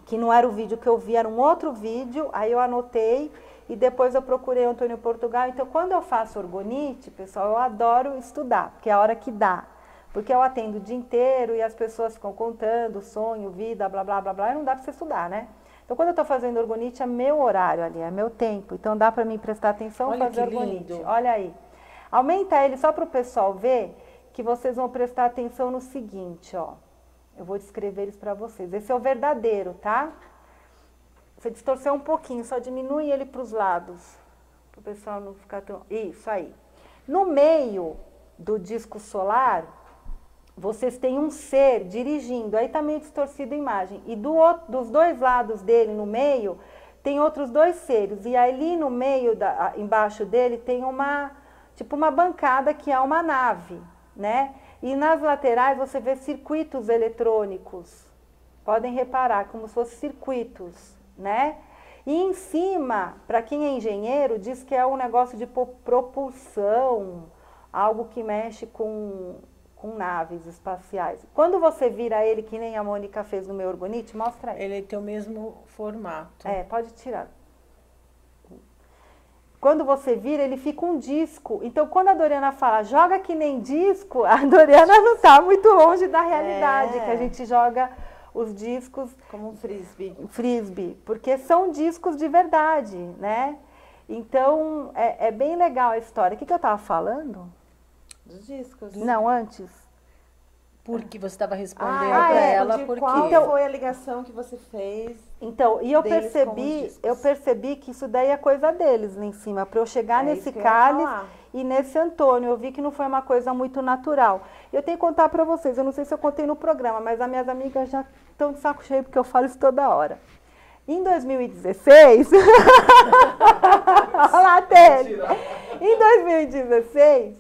Speaker 1: que não era o vídeo que eu vi, era um outro vídeo. Aí eu anotei. E depois eu procurei o Antônio Portugal. Então, quando eu faço orgonite, pessoal, eu adoro estudar, porque é a hora que dá. Porque eu atendo o dia inteiro e as pessoas ficam contando sonho, vida, blá, blá, blá, blá, e não dá para você estudar, né? Então, quando eu estou fazendo orgonite, é meu horário ali, é meu tempo. Então, dá para mim prestar atenção e fazer orgonite. Olha aí. Aumenta ele só para o pessoal ver que vocês vão prestar atenção no seguinte, ó. Eu vou descrever eles para vocês. Esse é o verdadeiro, tá? Você distorceu um pouquinho, só diminui ele para os lados, para o pessoal não ficar tão... Isso aí. No meio do disco solar, vocês têm um ser dirigindo, aí está meio distorcida a imagem. E dos dois lados dele, no meio, tem outros dois seres. E ali no meio, embaixo dele, tem tipo uma bancada que é uma nave, né? E nas laterais você vê circuitos eletrônicos. Podem reparar, como se fossem circuitos. Né? E em cima, para quem é engenheiro, diz que é um negócio de propulsão, algo que mexe com naves espaciais. Quando você vira ele, que nem a Mônica fez no meu orgonite, mostra ele.
Speaker 3: Ele tem o mesmo formato.
Speaker 1: Pode tirar. Quando você vira, ele fica um disco. Então, quando a Doriana fala, joga que nem disco, a Doriana não está muito longe da realidade, que a gente joga... os discos...
Speaker 2: Como um frisbee.
Speaker 1: Frisbee, porque são discos de verdade, né? Então, é bem legal a história. O que eu estava falando?
Speaker 2: Dos discos.
Speaker 1: Não, antes.
Speaker 3: Porque você estava respondendo para ela, porque...
Speaker 2: Qual foi a ligação que você fez?
Speaker 1: Então, e eu percebi que isso daí é coisa deles lá em cima, para eu chegar nesse cálice e nesse Antônio. Eu vi que não foi uma coisa muito natural. Eu tenho que contar para vocês, eu não sei se eu contei no programa, mas as minhas amigas já estão de saco cheio, porque eu falo isso toda hora. Em 2016... Olha lá, Tênis! Em 2016,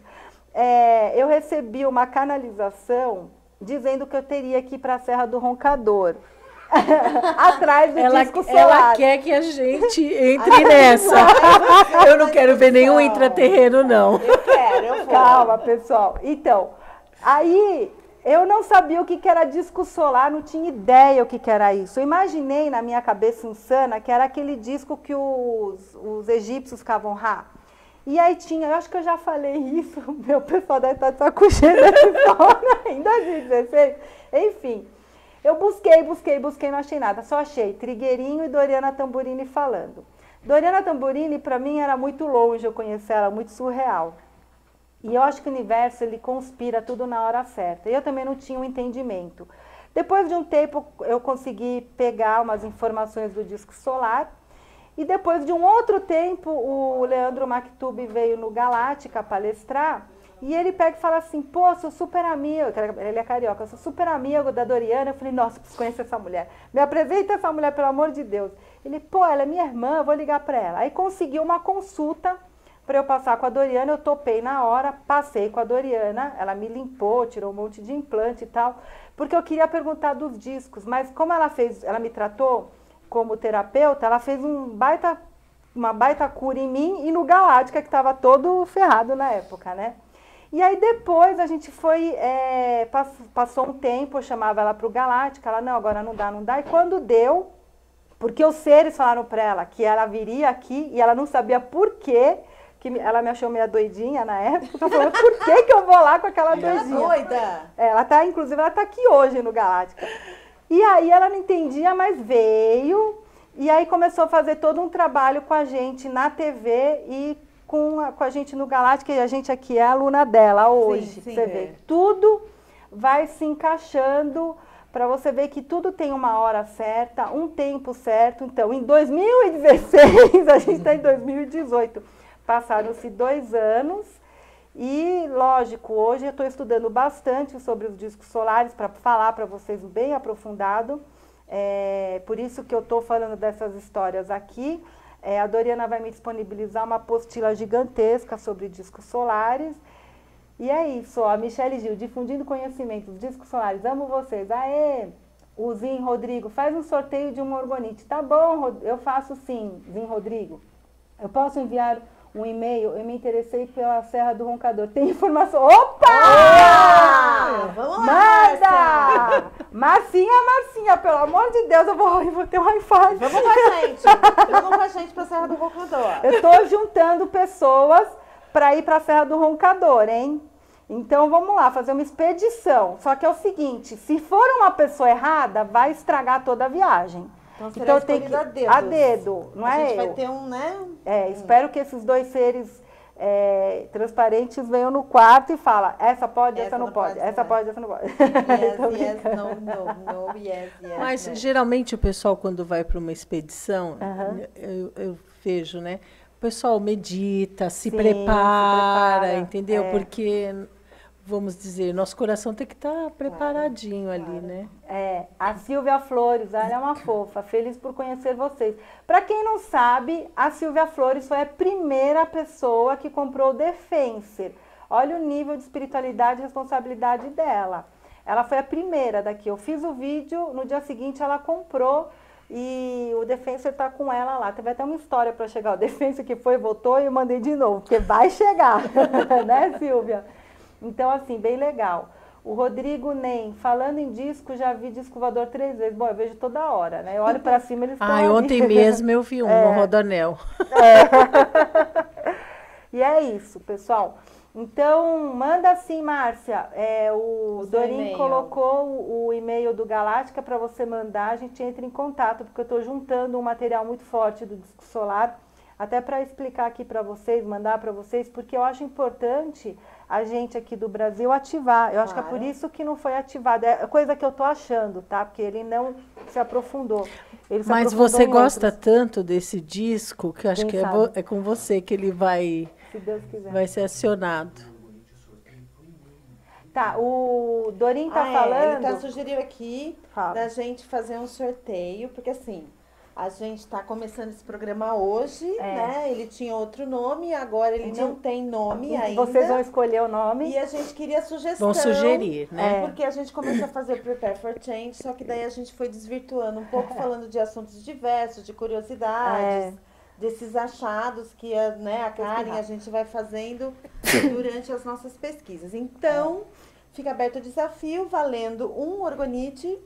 Speaker 1: eu recebi uma canalização dizendo que eu teria que ir para a Serra do Roncador. Atrás do disco solar.
Speaker 3: Ela quer que a gente entre nessa. Eu não quero ver nenhum intraterreno, não.
Speaker 2: Eu quero.
Speaker 1: Calma, pessoal. Então, aí eu não sabia o que era disco solar, não tinha ideia o que era isso. Eu imaginei na minha cabeça insana que era aquele disco que os egípcios ficavam rá. E aí tinha, eu acho que eu já falei isso, meu pessoal deve estar de saco cheio dessa história, em 2016. Enfim, eu busquei, não achei nada. Só achei Trigueirinho e Doriana Tamburini falando. Doriana Tamburini, para mim, era muito longe, eu conheci ela, muito surreal. E eu acho que o universo, ele conspira tudo na hora certa. E eu também não tinha um entendimento. Depois de um tempo, eu consegui pegar umas informações do disco solar. E depois de um outro tempo, o Leandro Maktub veio no Galáctica palestrar. E ele pega e fala assim, pô, sou super amigo, ele é carioca, eu sou super amigo da Doriana. Eu falei, nossa, preciso conhecer essa mulher. Me apresenta essa mulher, pelo amor de Deus. Ele, pô, ela é minha irmã, eu vou ligar para ela. Aí consegui uma consulta para eu passar com a Doriana, eu topei na hora, passei com a Doriana, ela me limpou, tirou um monte de implante e tal, porque eu queria perguntar dos discos, mas como ela me tratou como terapeuta, ela fez uma baita cura em mim e no Galáctica, que estava todo ferrado na época, né? E aí depois a gente foi, passou um tempo, eu chamava ela para o Galáctica, ela, não, agora não dá. E quando deu, porque os seres falaram para ela que ela viria aqui e ela não sabia por quê, que ela me achou meio doidinha na época, eu falei, por que eu vou lá com aquela doidinha?
Speaker 2: Doida!
Speaker 1: Inclusive, ela está aqui hoje no Galáctica. E aí ela não entendia, mas veio, e aí começou a fazer todo um trabalho com a gente na TV e com a gente no Galáctica, e a gente aqui é aluna dela hoje.
Speaker 2: Sim,
Speaker 1: você vê, tudo vai se encaixando para você ver que tudo tem uma hora certa, um tempo certo. Então, em 2016, a gente está em 2018, passaram-se 2 anos e, lógico, hoje eu estou estudando bastante sobre os discos solares para falar para vocês bem aprofundado. Por isso que eu estou falando dessas histórias aqui. A Doriana vai me disponibilizar uma apostila gigantesca sobre discos solares. E é isso, ó, Michele Gil, difundindo conhecimento dos discos solares, amo vocês. Aê, o Zin Rodrigo, faz um sorteio de um orgonite. Tá bom, eu faço sim, Zin Rodrigo. Eu posso enviar um e-mail? Eu me interessei pela Serra do Roncador. Tem informação? Opa!
Speaker 2: Vamos lá,
Speaker 1: manda! Marcinha, pelo amor de Deus, eu vou ter um Wi-Fi.
Speaker 2: Vamos com a gente pra Serra do Roncador.
Speaker 1: Eu tô juntando pessoas para ir para a Serra do Roncador, hein? Então, vamos lá, fazer uma expedição. Só que é o seguinte, se for uma pessoa errada, vai estragar toda a viagem.
Speaker 2: Então tem que
Speaker 1: a dedo, não é eu.
Speaker 2: A gente vai ter um, né?
Speaker 1: Espero que esses 2 seres transparentes venham no quarto e falem, essa pode, essa não pode, essa pode, essa não pode.
Speaker 2: Yes, no, yes.
Speaker 3: Mas, geralmente, o pessoal, quando vai para uma expedição, eu vejo, né? O pessoal medita, se prepara, entendeu? Porque, vamos dizer, nosso coração tem que estar preparadinho ali, né?
Speaker 1: A Silvia Flores, ela é uma fofa, feliz por conhecer vocês. Para quem não sabe, a Silvia Flores foi a primeira pessoa que comprou o Defenser. Olha o nível de espiritualidade e responsabilidade dela. Ela foi a primeira daqui. Eu fiz o vídeo, no dia seguinte ela comprou. E o Defenser está com ela lá. Teve até uma história para chegar. O Defenser que foi, voltou e eu mandei de novo, porque vai chegar, né, Silvia? Então, assim, bem legal. O Rodrigo Nem, falando em disco, já vi disco voador 3 vezes. Bom, eu vejo toda hora, né? Eu olho para cima, eles estão ali.
Speaker 3: Ontem mesmo eu vi um no Rodoanel.
Speaker 1: E é isso, pessoal. Então, manda assim, Márcia. O Dorim colocou o e-mail do Galáctica para você mandar. A gente entra em contato, porque eu estou juntando um material muito forte do disco solar, até para explicar aqui para vocês, mandar para vocês, porque eu acho importante a gente aqui do Brasil ativar. Eu acho que é por isso que não foi ativado. É coisa que eu estou achando, tá? Porque ele não se aprofundou.
Speaker 3: Mas você gosta tanto desse disco que eu acho que é com você que ele vai...
Speaker 1: Se Deus quiser.
Speaker 3: Vai ser acionado.
Speaker 1: Tá, o Dorim tá falando...
Speaker 2: Ele sugeriu aqui da gente fazer um sorteio, porque assim, a gente está começando esse programa hoje, né? Ele tinha outro nome, agora ele não tem nome ainda.
Speaker 1: Vocês vão escolher o nome.
Speaker 2: E a gente queria sugestão.
Speaker 3: Vão sugerir, né?
Speaker 2: Porque a gente começou a fazer o Prepare for Change, só que daí a gente foi desvirtuando um pouco, falando de assuntos diversos, de curiosidades. Desses achados que a Karen, a gente vai fazendo durante as nossas pesquisas. Então, fica aberto o desafio, valendo um orgonite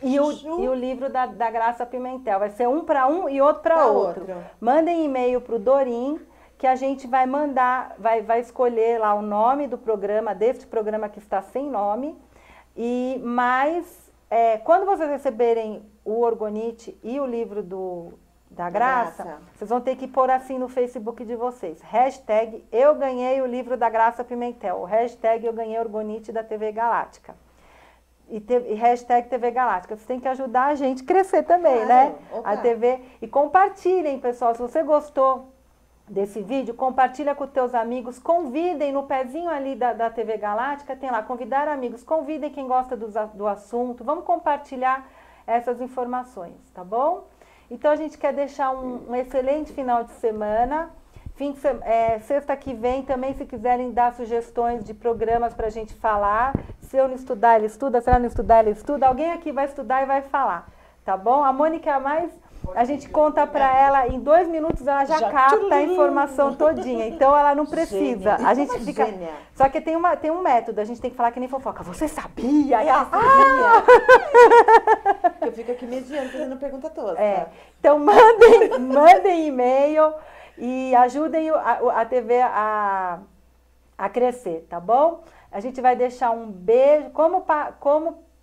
Speaker 1: e o livro da Graça Pimentel. Vai ser um para um e outro para outro. Mandem e-mail para o Dorim, que a gente vai mandar, vai escolher lá o nome do programa, deste programa que está sem nome. Mas, quando vocês receberem o orgonite e o livro da Graça, vocês vão ter que pôr assim no Facebook de vocês. Hashtag eu ganhei o livro da Graça Pimentel. Hashtag eu ganhei o orgonite da TV Galáctica. E hashtag TV Galáctica. Vocês têm que ajudar a gente a crescer também, né? A TV. E compartilhem, pessoal. Se você gostou desse vídeo, compartilha com os teus amigos. Convidem no pezinho ali da TV Galáctica. Tem lá, convidar amigos. Convidem quem gosta do assunto. Vamos compartilhar essas informações, tá bom? Então, a gente quer deixar um excelente final de semana. Sexta que vem também, se quiserem dar sugestões de programas para a gente falar. Se eu não estudar, ele estuda. Se ela não estudar, ele estuda. Alguém aqui vai estudar e vai falar, tá bom? A Mônica a gente conta para ela, em 2 minutos ela já capta a informação todinha. Então, ela não precisa. A gente fica... Só que tem um método, a gente tem que falar que nem fofoca. Você sabia?
Speaker 2: Eu fico aqui mediando, fazendo pergunta toda.
Speaker 1: Então, mandem e-mail e ajudem a TV a crescer, tá bom? A gente vai deixar um beijo. Como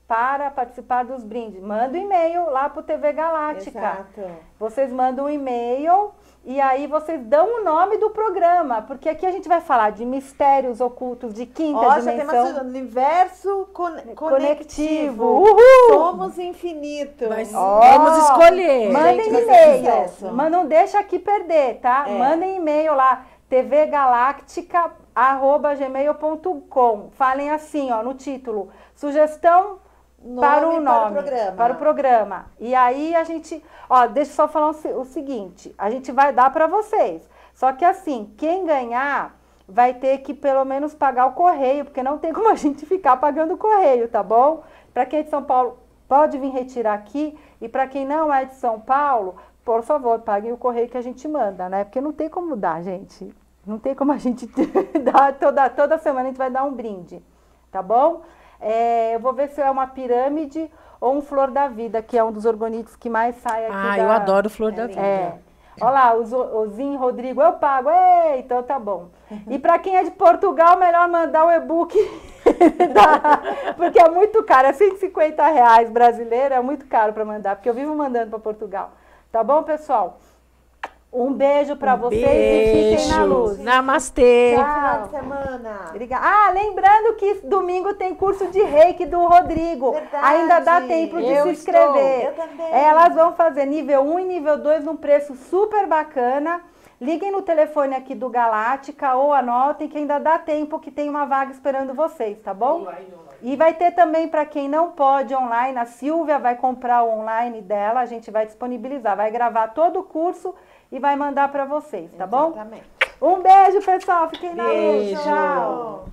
Speaker 1: para participar dos brindes. Manda um e-mail lá para o TV Galáctica.
Speaker 2: Exato.
Speaker 1: Vocês mandam um e-mail e aí vocês dão o nome do programa, porque aqui a gente vai falar de mistérios ocultos de quinta dimensão.
Speaker 2: Tem universo conectivo.
Speaker 1: Uhul!
Speaker 2: Somos infinito.
Speaker 3: Vamos escolher.
Speaker 1: Mandem
Speaker 2: Gente, vai ser
Speaker 1: e-mail.
Speaker 2: sucesso.
Speaker 1: Mas não deixa aqui perder, tá? Mandem e-mail lá, tvgaláctica@gmail.com. Falem assim, ó, no título, sugestão para o nome, para o programa. E aí a gente, ó, deixa eu só falar o seguinte, a gente vai dar para vocês. Só que assim, quem ganhar vai ter que pelo menos pagar o correio, porque não tem como a gente ficar pagando o correio, tá bom? Para quem é de São Paulo, pode vir retirar aqui. E para quem não é de São Paulo, por favor, paguem o correio que a gente manda, né? Porque não tem como dar, gente. Não tem como a gente dar, toda semana a gente vai dar um brinde, tá bom? Eu vou ver se é uma pirâmide ou um flor da vida, que é um dos orgonídeos que mais sai aqui.
Speaker 3: Eu adoro flor da vida.
Speaker 1: Olha lá, o Zinho Rodrigo, eu pago. Então tá bom. E para quem é de Portugal, melhor mandar o e-book, porque é muito caro, é R$150 brasileiro, é muito caro para mandar, porque eu vivo mandando para Portugal. Tá bom, pessoal? Um beijo para vocês e fiquem na luz.
Speaker 3: Namastê.
Speaker 1: Tchau.
Speaker 2: Final de semana.
Speaker 1: Obrigada. Lembrando que domingo tem curso de reiki do Rodrigo.
Speaker 2: Verdade.
Speaker 1: Ainda dá tempo de se inscrever.
Speaker 2: Eu também.
Speaker 1: Elas vão fazer nível 1 e nível 2 num preço super bacana. Liguem no telefone aqui do Galáctica ou anotem que ainda dá tempo, que tem uma vaga esperando vocês, tá bom?
Speaker 4: Online.
Speaker 1: E vai ter também para quem não pode online, a Silvia vai comprar o online dela, a gente vai disponibilizar, vai gravar todo o curso e vai mandar para vocês, tá bom?
Speaker 2: Exatamente.
Speaker 1: Um beijo, pessoal. Fiquem na luz.
Speaker 3: Beijo.
Speaker 1: Tchau.